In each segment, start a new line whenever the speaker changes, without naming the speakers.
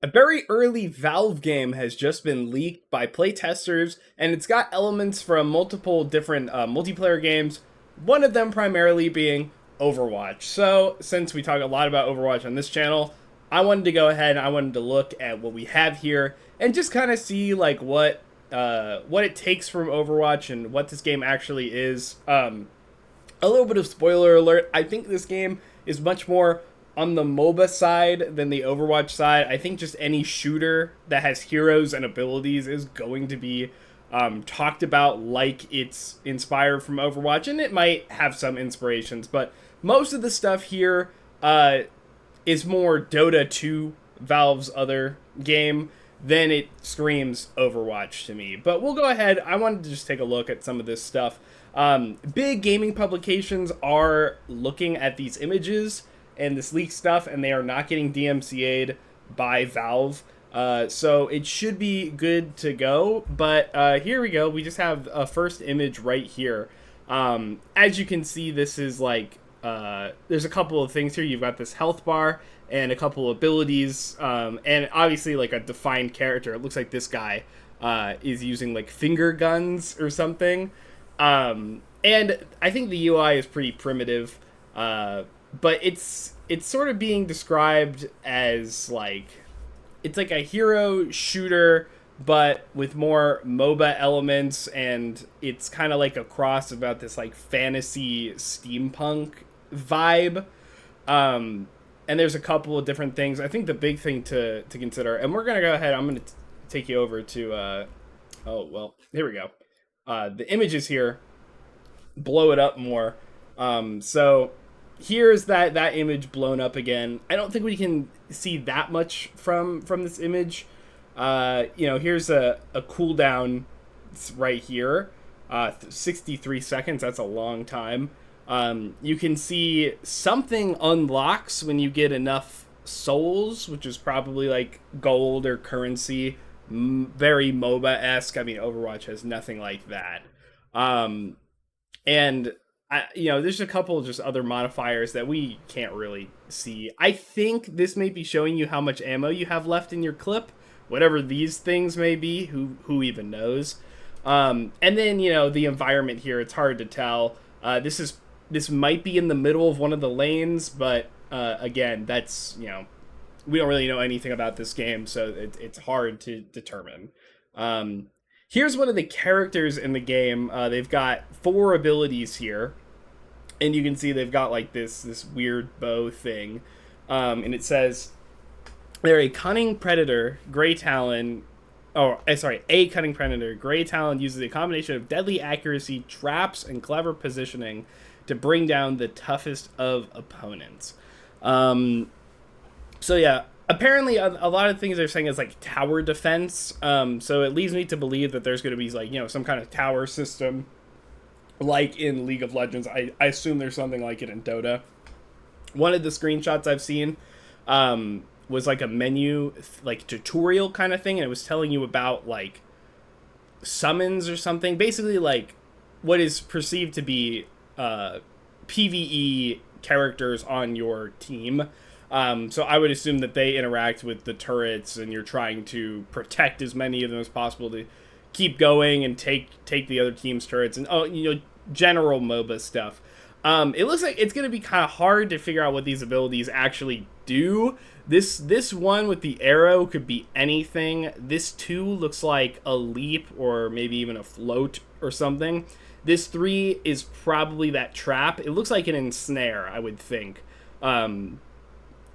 A very early Valve game has just been leaked by playtesters, and it's got elements from multiple different multiplayer games, one of them primarily being Overwatch. So, since we talk a lot about Overwatch on this channel, I wanted to go ahead and I wanted to look at what we have here and just kind of see like what it takes from Overwatch and what this game actually is. A little bit of spoiler alert. I think this game is much more on the MOBA side than the Overwatch side. I think just any shooter that has heroes and abilities is going to be talked about like it's inspired from Overwatch, and it might have some inspirations, but most of the stuff here is more Dota 2, Valve's other game, than it screams Overwatch to me. But we'll go ahead. I wanted to just take a look at some of this stuff. Big gaming publications are looking at these images and this leaked stuff, and they are not getting DMCA'd by Valve. So it should be good to go. But here we go. We just have a first image right here. As you can see, this is like, there's a couple of things here. You've got this health bar and a couple abilities, and obviously like a defined character. It looks like this guy is using like finger guns or something. And I think the UI is pretty primitive, but it's sort of being described as like, it's like a hero shooter, but with more MOBA elements, and it's kind of like a cross about this like fantasy steampunk vibe. And there's a couple of different things. I think the big thing to consider, and we're gonna go ahead. I'm gonna take you over to. Oh well, here we go. The images here blow it up more. So here's that image blown up again. I don't think we can see that much from this image. Here's a cooldown right here. 63 seconds. That's a long time. You can see something unlocks when you get enough souls, which is probably like gold or currency. Very MOBA-esque. I mean, Overwatch has nothing like that. And there's a couple of just other modifiers that we can't really see. I think this may be showing you how much ammo you have left in your clip, whatever these things may be. Who even knows? And then the environment here. It's hard to tell. This might be in the middle of one of the lanes, but again, that's we don't really know anything about this game, so it's hard to determine. Here's one of the characters in the game. They've got 4 abilities here, and you can see they've got like this weird bow thing, and it says they're a cunning predator, Grey Talon. A cunning predator, Grey Talon uses a combination of deadly accuracy, traps, and clever positioning to bring down the toughest of opponents. So yeah, apparently a lot of things they're saying is like tower defense. So it leads me to believe that there's going to be like, some kind of tower system like in League of Legends. I assume there's something like it in Dota. One of the screenshots I've seen was like a menu, like tutorial kind of thing, and it was telling you about like summons or something. Basically like what is perceived to be PvE characters on your team. So I would assume that they interact with the turrets, and you're trying to protect as many of them as possible to keep going and take the other team's turrets, and general MOBA stuff. It looks like it's going to be kind of hard to figure out what these abilities actually do. This one with the arrow could be anything. This 2 looks like a leap or maybe even a float or something. This 3 is probably that trap. It looks like an ensnare, I would think. And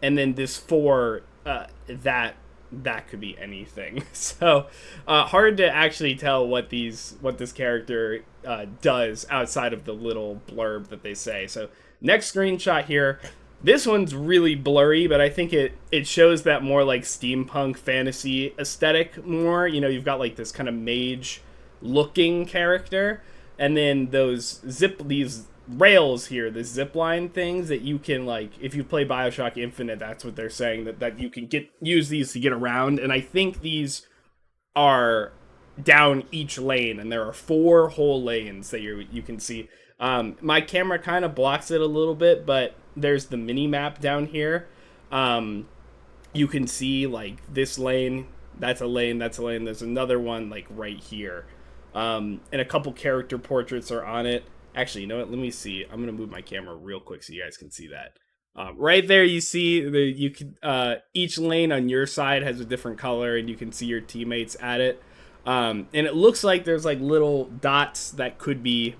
then this 4, that could be anything. So hard to actually tell what this character does outside of the little blurb that they say. So next screenshot here. This one's really blurry, but I think it shows that more like steampunk fantasy aesthetic more. You've got like this kind of mage looking character, and then these rails here, the zipline things that you can, like, if you play BioShock Infinite, that's what they're saying, that you can use these to get around. And I think these are down each lane, and there are 4 whole lanes that you can see. My camera kind of blocks it a little bit, but there's the mini map down here. You you can see like this lane, that's a lane, that's a lane. There's another one like right here, and a couple character portraits are on it. Actually, you know what? Let me see. I'm gonna move my camera real quick so you guys can see that. Right there, you see you can each lane on your side has a different color, and you can see your teammates at it. And it looks like there's like little dots that could be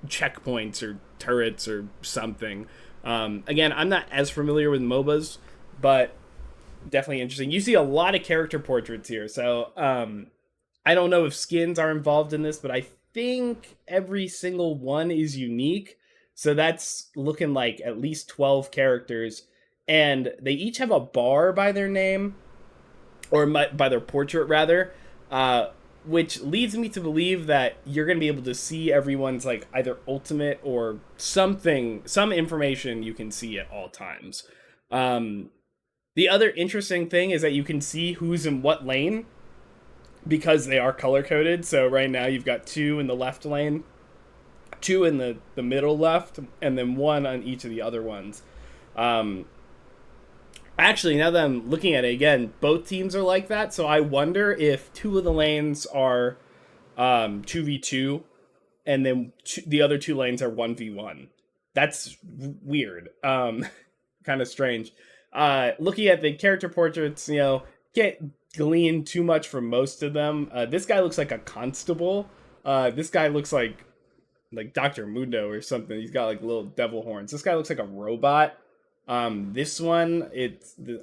checkpoints or turrets or something. Again, I'm not as familiar with MOBAs, but definitely interesting. You see a lot of character portraits here, so I don't know if skins are involved in this, but I think every single one is unique. So that's looking like at least 12 characters, and they each have a bar by their name, or by their portrait rather, which leads me to believe that you're going to be able to see everyone's like either ultimate or something, some information you can see at all times. The other interesting thing is that you can see who's in what lane because they are color coded. So right now you've got 2 in the left lane, 2 in the middle left, and then 1 on each of the other ones. Actually, now that I'm looking at it again, both teams are like that. So I wonder if 2 of the lanes are 2v2, and then the other 2 lanes are 1v1. That's weird. Kind of strange. Looking at the character portraits, can't glean too much from most of them. This guy looks like a constable. This guy looks like Dr. Mundo or something. He's got like little devil horns. This guy looks like a robot. This one,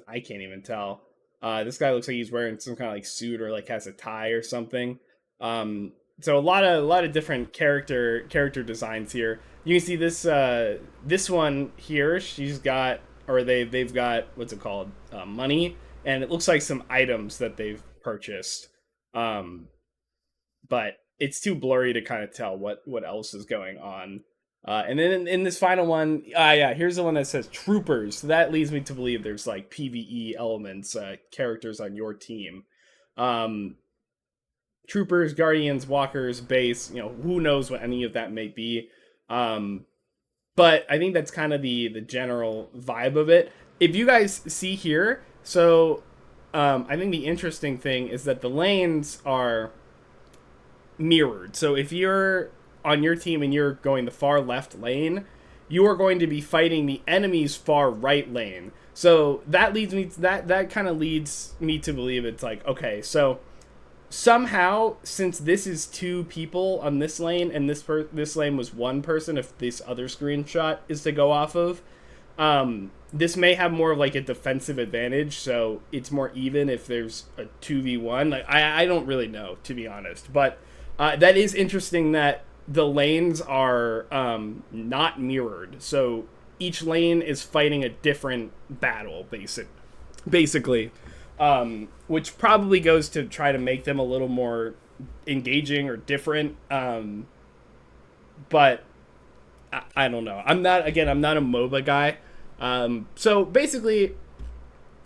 I can't even tell. This guy looks like he's wearing some kind of like suit or like has a tie or something. So a lot of different character designs here. You can see this one here. She's got, or they've got, what's it called? Money, and it looks like some items that they've purchased. But it's too blurry to kind of tell what else is going on. And then in this final one, here's the one that says Troopers. So that leads me to believe there's like PvE elements, characters on your team. Troopers, Guardians, Walkers, Base, who knows what any of that may be. But I think that's kind of the general vibe of it. If you guys see here, so I think the interesting thing is that the lanes are mirrored. So if you're on your team and you're going the far left lane, you are going to be fighting the enemy's far right lane. So that leads me to, that kind of leads me to believe it's like, okay, so somehow, since this is 2 people on this lane and this lane was 1 person, if this other screenshot is to go off of, this may have more of like a defensive advantage, so it's more even if there's a 2v1. Like I don't really know, to be honest, but that is interesting that the lanes are not mirrored, so each lane is fighting a different battle, basically, which probably goes to try to make them a little more engaging or different. But I don't know. I'm not a MOBA guy. So basically,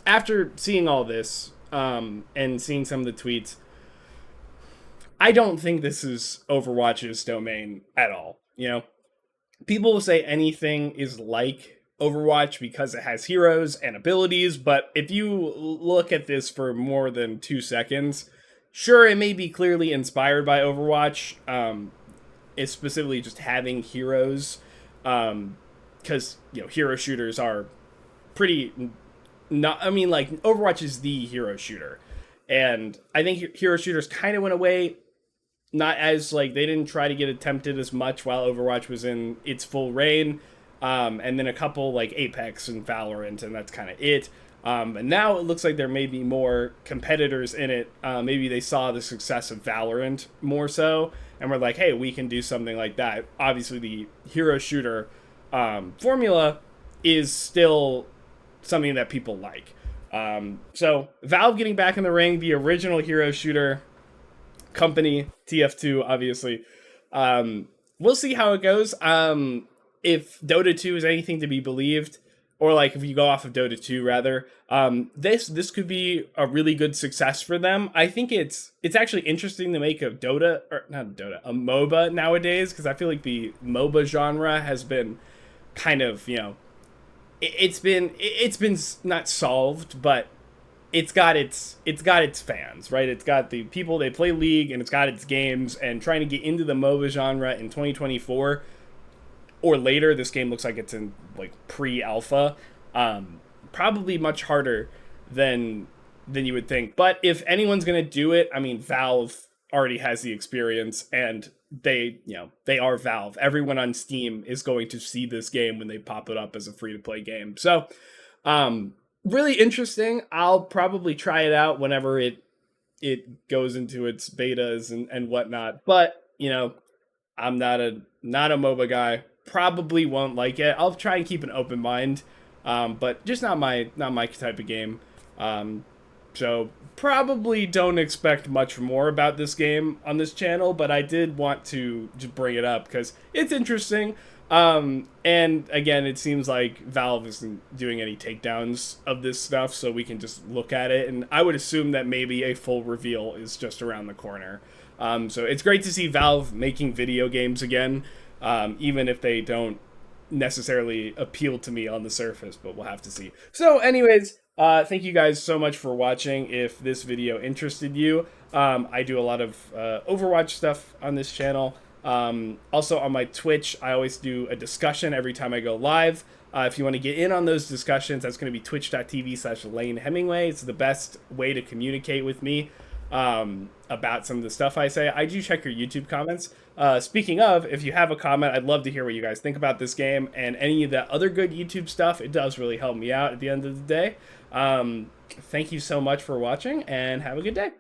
after seeing all this and seeing some of the tweets, I don't think this is Overwatch's domain at all. People will say anything is like Overwatch because it has heroes and abilities, but if you look at this for more than 2 seconds, sure, it may be clearly inspired by Overwatch. It's specifically just having heroes, because hero shooters are pretty not. I mean, like Overwatch is the hero shooter, and I think hero shooters kind of went away. Not as like they didn't try to get attempted as much while Overwatch was in its full reign, and then a couple like Apex and Valorant, and that's kind of it. And now it looks like there may be more competitors in it. Maybe they saw the success of Valorant more so, and were like, hey, we can do something like that. Obviously, the hero shooter formula is still something that people like. So Valve getting back in the ring, the original hero shooter company, TF2, obviously. We'll see how it goes. If Dota 2 is anything to be believed, or like if you go off of Dota 2 rather, this could be a really good success for them. I think it's actually interesting to make a MOBA nowadays, because I feel like the MOBA genre has been kind of, it's been not solved, but it's got its fans, right? It's got the people they play League, and it's got its games. And trying to get into the MOBA genre in 2024 or later, this game looks like it's in like pre-alpha. Probably much harder than you would think. But if anyone's gonna do it, I mean, Valve already has the experience, and they are Valve. Everyone on Steam is going to see this game when they pop it up as a free to play game. So, really interesting. I'll probably try it out whenever it goes into its betas and whatnot. But I'm not a MOBA guy. Probably won't like it. I'll try and keep an open mind, but just not my type of game. So probably don't expect much more about this game on this channel, but I did want to just bring it up because it's interesting. And again, it seems like Valve isn't doing any takedowns of this stuff, so we can just look at it. And I would assume that maybe a full reveal is just around the corner. So it's great to see Valve making video games again, even if they don't necessarily appeal to me on the surface, but we'll have to see. So anyways, thank you guys so much for watching. If this video interested you, I do a lot of Overwatch stuff on this channel. Also on my Twitch, I always do a discussion every time I go live. If you want to get in on those discussions, that's going to be twitch.tv/Lane Hemingway. It's the best way to communicate with me about some of the stuff I say. I do check your YouTube comments. Speaking of, if you have a comment, I'd love to hear what you guys think about this game and any of the other good YouTube stuff. It does really help me out at the end of the day. Thank you so much for watching, and have a good day.